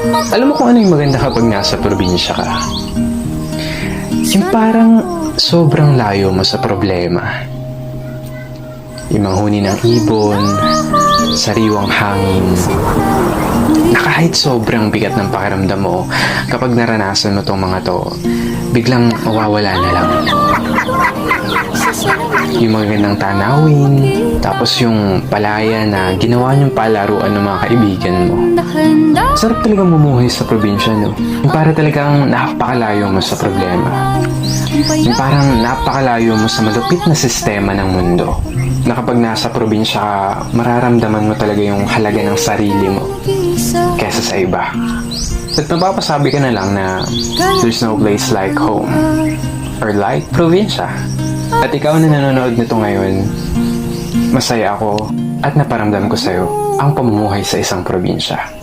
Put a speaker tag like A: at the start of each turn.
A: Alam mo kung ano yung maganda kapag nasa probinsya ka? Yung parang sobrang layo mo sa problema. Yung manghuni ng ibon, sariwang hangin, na kahit sobrang bigat ng pakiramdam mo, kapag naranasan mo tong mga to, biglang mawawala na lang. Yung magandang tanawin, tapos yung palaya na ginawa niyong palaruan ng mga kaibigan mo. Sarap talaga bumuhay sa probinsya, no? Yung para talagang napakalayo mo sa problema. Yung parang napakalayo mo sa malupit na sistema ng mundo. Na kapag nasa probinsya ka, mararamdaman mo talaga yung halaga ng sarili mo kesa sa iba. At mapapasabi ka na lang na there's no place like home or like probinsya. At ikaw na nanonood nito ngayon, masaya ako at naparamdam ko sa'yo ang pamumuhay sa isang probinsya.